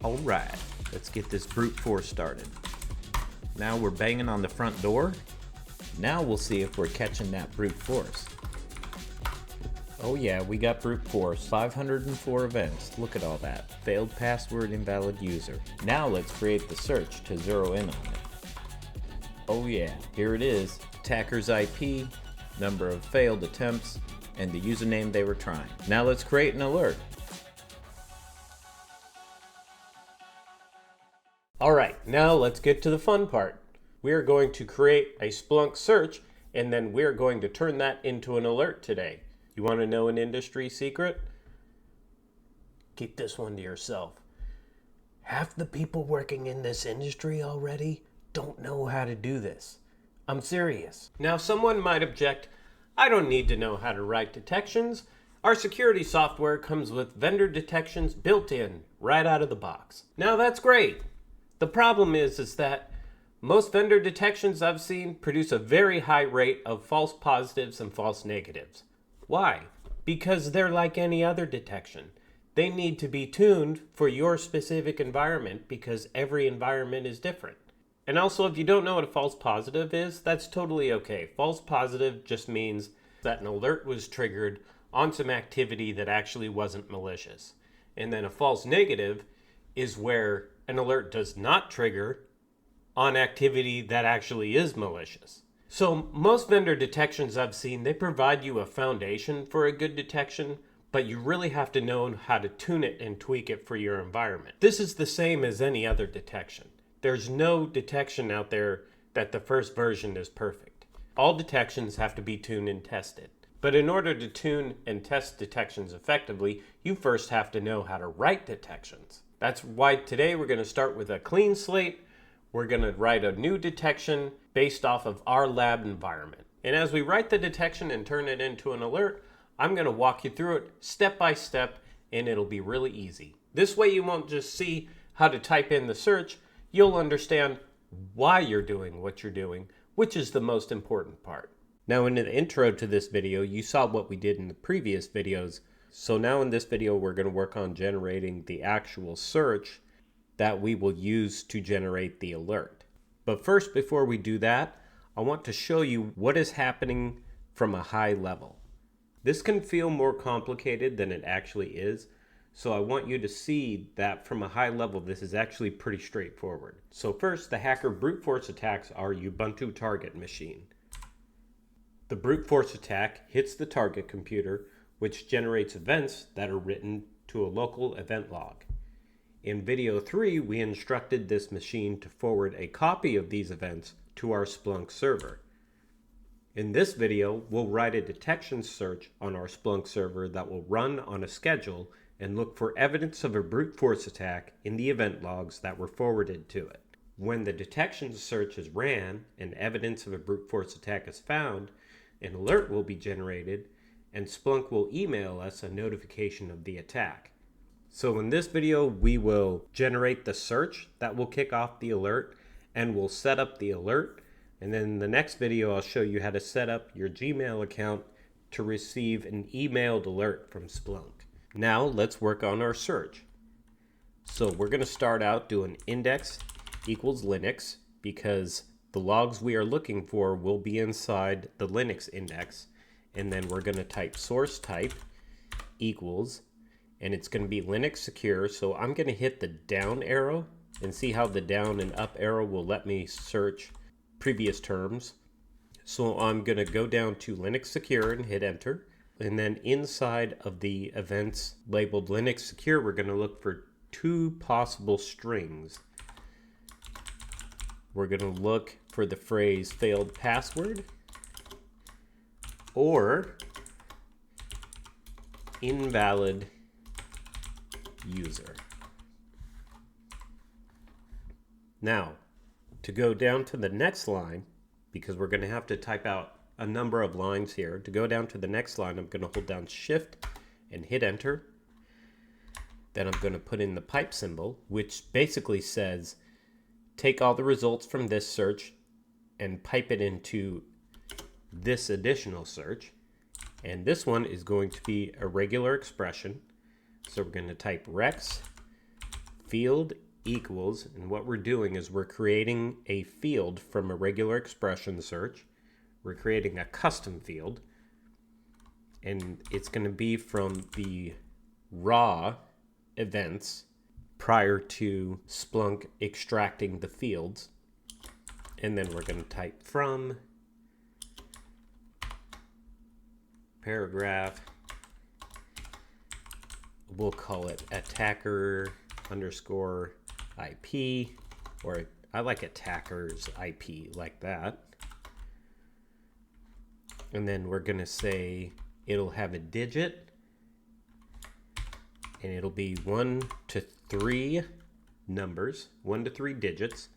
Alright, let's get this brute force started. Now we're banging on the front door. Now we'll see if we're catching that brute force. Oh yeah, we got brute force, 504 events. Look at all that. Failed password, invalid user. Now let's create the search to zero in on it. Oh yeah, here it is. Attacker's IP, number of failed attempts, and the username they were trying. Now let's create an alert. Alright, now let's get to the fun part. We're going to create a Splunk search, and then we're going to turn that into an alert today. You want to know an industry secret? Keep this one to yourself. Half the people working in this industry already don't know how to do this. I'm serious. Now someone might object, I don't need to know how to write detections. Our security software comes with vendor detections built in right out of the box. Now that's great. The problem is that most vendor detections I've seen produce a very high rate of false positives and false negatives. Why? Because they're like any other detection. They need to be tuned for your specific environment because every environment is different. And also, if you don't know what a false positive is, that's totally okay. False positive just means that an alert was triggered on some activity that actually wasn't malicious. And then a false negative is where an alert does not trigger on activity that actually is malicious. So most vendor detections I've seen, they provide you a foundation for a good detection, but you really have to know how to tune it and tweak it for your environment. This is the same as any other detection. There's no detection out there that the first version is perfect. All detections have to be tuned and tested. But in order to tune and test detections effectively, you first have to know how to write detections. That's why today we're going to start with a clean slate. We're going to write a new detection based off of our lab environment. And as we write the detection and turn it into an alert, I'm going to walk you through it step by step, and it'll be really easy. This way you won't just see how to type in the search, you'll understand why you're doing what you're doing, which is the most important part. Now in the intro to this video, you saw what we did in the previous videos. So now in this video, we're going to work on generating the actual search that we will use to generate the alert. But first, before we do that, I want to show you what is happening from a high level. This can feel more complicated than it actually is. So I want you to see that from a high level, this is actually pretty straightforward. So first, the hacker brute force attacks our Ubuntu target machine. The brute force attack hits the target computer, which generates events that are written to a local event log. In video 3, we instructed this machine to forward a copy of these events to our Splunk server. In this video, we'll write a detection search on our Splunk server that will run on a schedule and look for evidence of a brute force attack in the event logs that were forwarded to it. When the detection search is ran and evidence of a brute force attack is found, an alert will be generated and Splunk will email us a notification of the attack. So in this video, we will generate the search that will kick off the alert, and we'll set up the alert. And then in the next video, I'll show you how to set up your Gmail account to receive an emailed alert from Splunk. Now let's work on our search. So we're going to start out doing index equals Linux because the logs we are looking for will be inside the Linux index. And then we're going to type source type equals, and it's going to be Linux secure. So I'm going to hit the down arrow and see how the down and up arrow will let me search previous terms. So I'm going to go down to Linux secure and hit enter. And then inside of the events labeled Linux secure, we're going to look for two possible strings. We're going to look for the phrase failed password or invalid user. Now, to go down to the next line, because we're going to have to type out a number of lines here, to go down to the next line, I'm going to hold down Shift and hit enter. Then I'm going to put in the pipe symbol, which basically says, take all the results from this search and pipe it into this additional search. And this one is going to be a regular expression. So we're going to type rex field equals, and what we're doing is we're creating a field from a regular expression search. We're creating a custom field, and it's going to be from the raw events prior to Splunk extracting the fields. And then we're going to type from paragraph, we'll call it attacker underscore IP, or I like attackers IP like that. And then we're going to say it'll have a digit, and it'll be 1 to 3 numbers, 1 to 3 digits.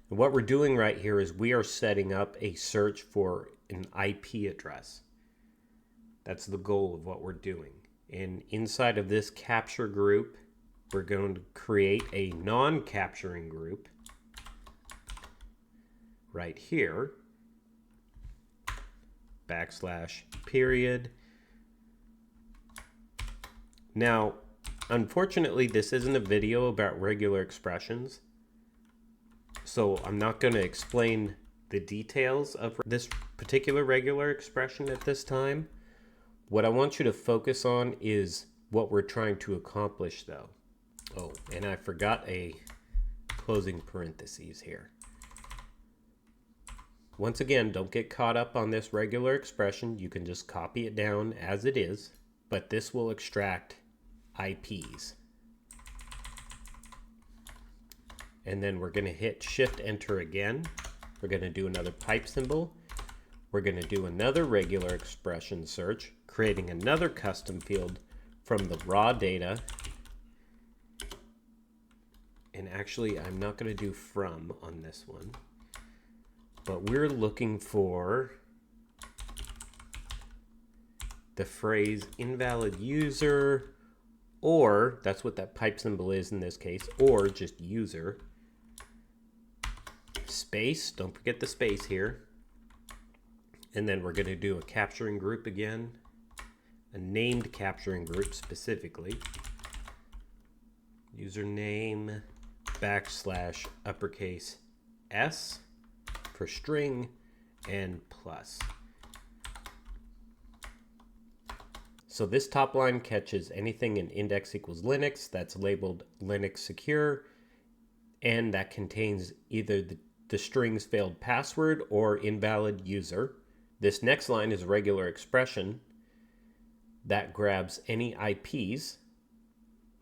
And what we're doing right here is we are setting up a search for an IP address. That's the goal of what we're doing. And inside of this capture group, we're going to create a non-capturing group right here, \period. Now, unfortunately, this isn't a video about regular expressions, so I'm not going to explain the details of this particular regular expression at this time. What I want you to focus on is what we're trying to accomplish, though. Oh, and I forgot a closing parentheses here. Once again, don't get caught up on this regular expression. You can just copy it down as it is, but this will extract IPs. And then we're going to hit Shift Enter again. We're going to do another pipe symbol. We're going to do another regular expression search, creating another custom field from the raw data. And actually, I'm not going to do from on this one, but we're looking for the phrase invalid user, or that's what that pipe symbol is in this case, or just user. Space, don't forget the space here. And then we're going to do a capturing group again, a named capturing group specifically. Username \uppercase S for string and plus. So this top line catches anything in index equals Linux that's labeled Linux secure, and that contains either the string's failed password or invalid user. This next line is a regular expression that grabs any IPs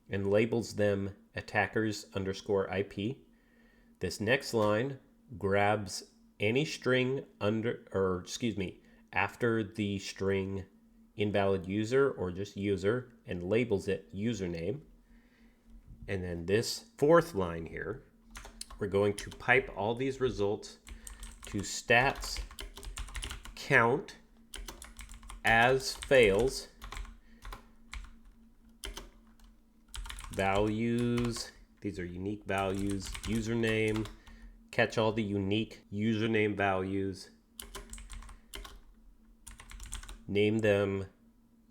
and labels them attackers underscore IP. This next line grabs any string after the string invalid user or just user and labels it username. And then this fourth line here, we're going to pipe all these results to stats count as fails values. These are unique values. Username, catch all the unique username values. Name them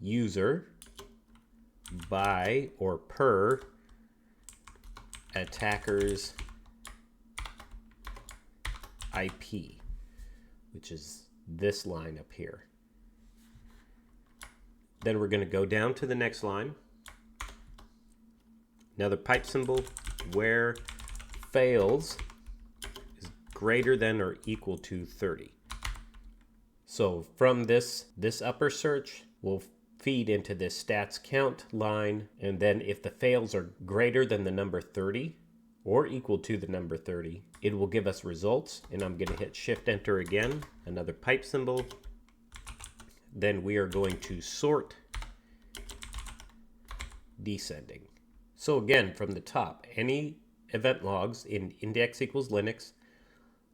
user by or per attackers IP, which is this line up here. Then we're going to go down to the next line. Another pipe symbol where fails is greater than or equal to 30. So from this upper search will feed into this stats count line, and then if the fails are greater than the number 30 or equal to the number 30, it will give us results. And I'm going to hit Shift Enter again, another pipe symbol. Then we are going to sort descending. So again, from the top, any event logs in index equals Linux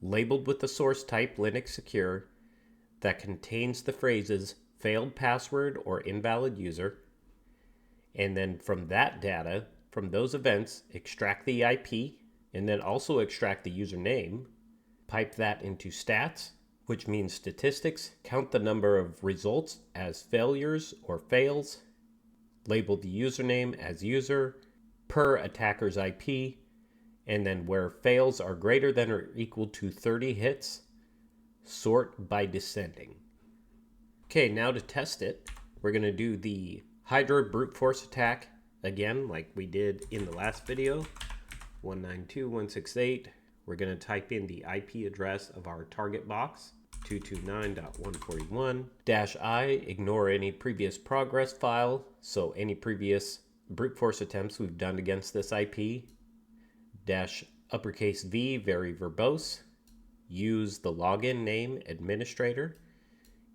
labeled with the source type Linux secure that contains the phrases failed password or invalid user, and then from that data, from those events, extract the IP, and then also extract the username, pipe that into stats, which means statistics, count the number of results as failures or fails, label the username as user, per attacker's IP, and then where fails are greater than or equal to 30 hits, sort by descending. Okay, now to test it, we're going to do the Hydra brute force attack again, like we did in the last video. 192.168. We're going to type in the IP address of our target box, 229.141-I. Ignore any previous progress file, so any previous brute force attempts we've done against this IP. Dash uppercase V, very verbose. Use the login name administrator.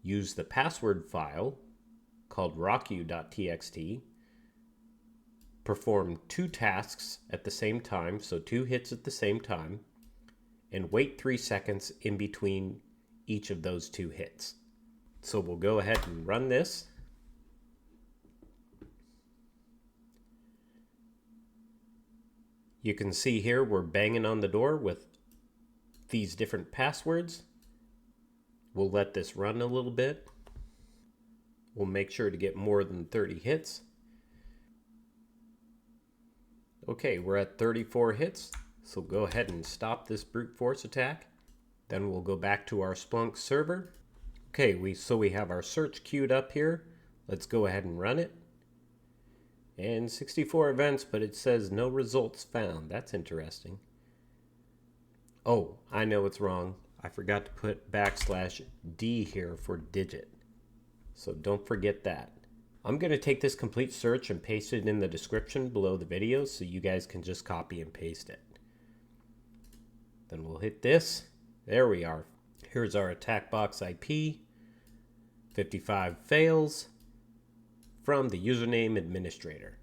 Use the password file called rocku.txt. Perform 2 tasks at the same time, so 2 hits at the same time, and wait 3 seconds in between each of those 2 hits. So we'll go ahead and run this. You can see here we're banging on the door with these different passwords. We'll let this run a little bit. We'll make sure to get more than 30 hits. Okay, we're at 34 hits, so go ahead and stop this brute force attack. Then we'll go back to our Splunk server. Okay, so we have our search queued up here. Let's go ahead and run it. And 64 events, but it says no results found. That's interesting. Oh, I know it's wrong. I forgot to put \D here for digit. So don't forget that. I'm going to take this complete search and paste it in the description below the video so you guys can just copy and paste it. Then we'll hit this. There we are. Here's our attack box IP. 55 fails from the username administrator.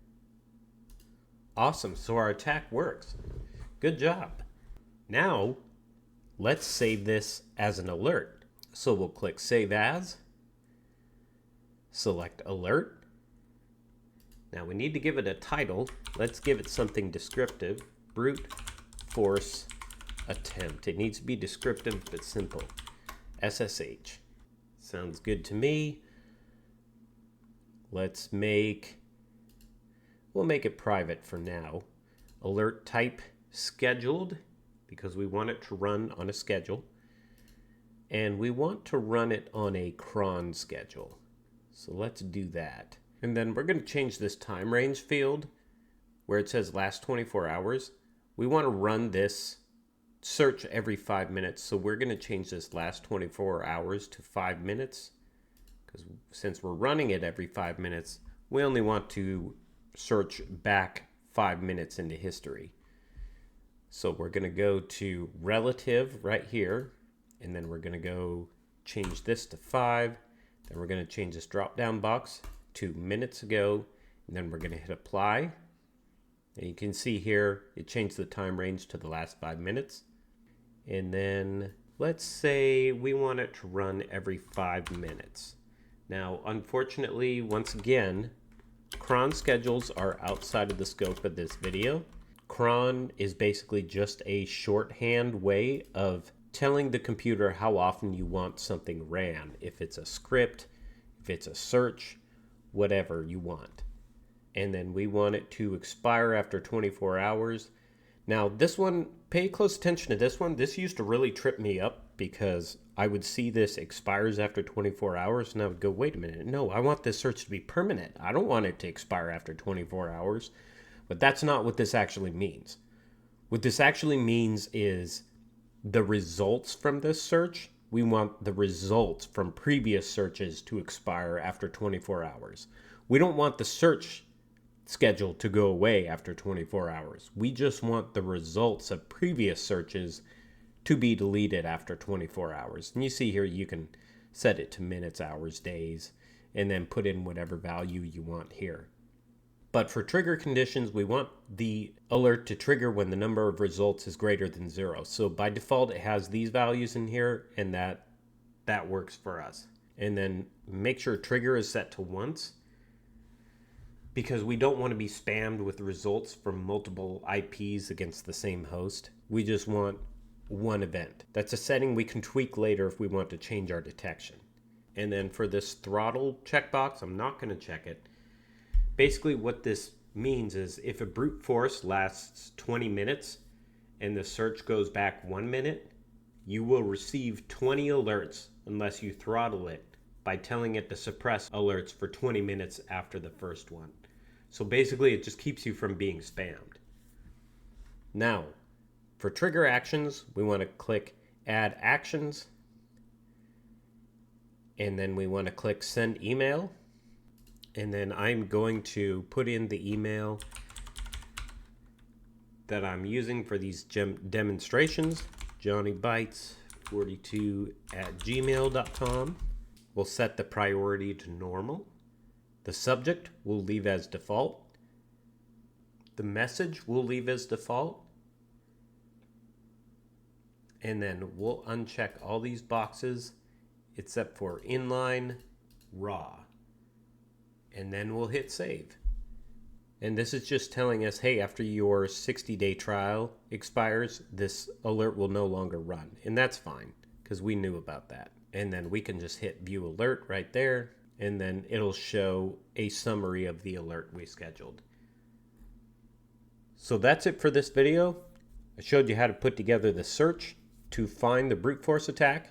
Awesome, so our attack works. Good job. Now, let's save this as an alert. So we'll click Save As. Select Alert. Now we need to give it a title. Let's give it something descriptive. Brute Force Attempt. It needs to be descriptive but simple. SSH. Sounds good to me. We'll make it private for now. Alert type scheduled, because we want it to run on a schedule. And we want to run it on a cron schedule. So let's do that. And then we're going to change this time range field where it says last 24 hours. We want to run this search every 5 minutes. So we're going to change this last 24 hours to 5 minutes. Because since we're running it every 5 minutes, we only want to search back 5 minutes into history. So we're going to go to relative right here. And then we're going to go change this to 5. Then we're going to change this drop down box to minutes ago, and then we're going to hit apply. And you can see here it changed the time range to the last 5 minutes. And then let's say we want it to run every 5 minutes. Now, unfortunately, once again, cron schedules are outside of the scope of this video. Cron is basically just a shorthand way of telling the computer how often you want something ran. If it's a script, if it's a search, whatever you want. And then we want it to expire after 24 hours. Now this one, pay close attention to this one. This used to really trip me up because I would see this expires after 24 hours and I would go, wait a minute, no, I want this search to be permanent. I don't want it to expire after 24 hours. But that's not what this actually means. What this actually means is the results from this search, we want the results from previous searches to expire after 24 hours. We don't want the search schedule to go away after 24 hours. We just want the results of previous searches to be deleted after 24 hours. And you see here you can set it to minutes, hours, days, and then put in whatever value you want here. But for trigger conditions, we want the alert to trigger when the number of results is greater than 0. So by default, it has these values in here, and that works for us. And then make sure trigger is set to once, because we don't want to be spammed with results from multiple IPs against the same host. We just want one event. That's a setting we can tweak later if we want to change our detection. And then for this throttle checkbox, I'm not going to check it. Basically what this means is if a brute force lasts 20 minutes and the search goes back 1 minute, you will receive 20 alerts unless you throttle it by telling it to suppress alerts for 20 minutes after the first one. So basically it just keeps you from being spammed. Now, for trigger actions, we want to click Add Actions, and then we want to click Send Email, and then I'm going to put in the email that I'm using for these demonstrations, johnnybytes42@gmail.com. We'll set the priority to normal. The subject we'll leave as default. The message we'll leave as default. And then we'll uncheck all these boxes except for inline raw. And then we'll hit save. And this is just telling us, hey, after your 60-day trial expires, this alert will no longer run. And that's fine, because we knew about that. And then we can just hit view alert right there, and then it'll show a summary of the alert we scheduled. So that's it for this video. I showed you how to put together the search to find the brute force attack.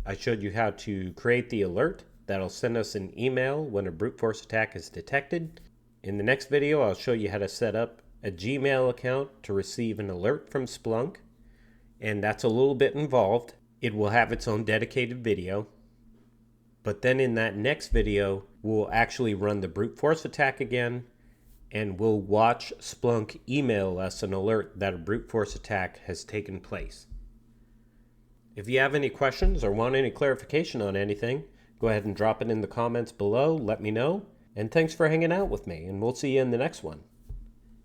I showed you how to create the alert that'll send us an email when a brute force attack is detected. In the next video, I'll show you how to set up a Gmail account to receive an alert from Splunk. And that's a little bit involved. It will have its own dedicated video. But then in that next video, we'll actually run the brute force attack again, and we'll watch Splunk email us an alert that a brute force attack has taken place. If you have any questions or want any clarification on anything, go ahead and drop it in the comments below. Let me know. And thanks for hanging out with me, and we'll see you in the next one.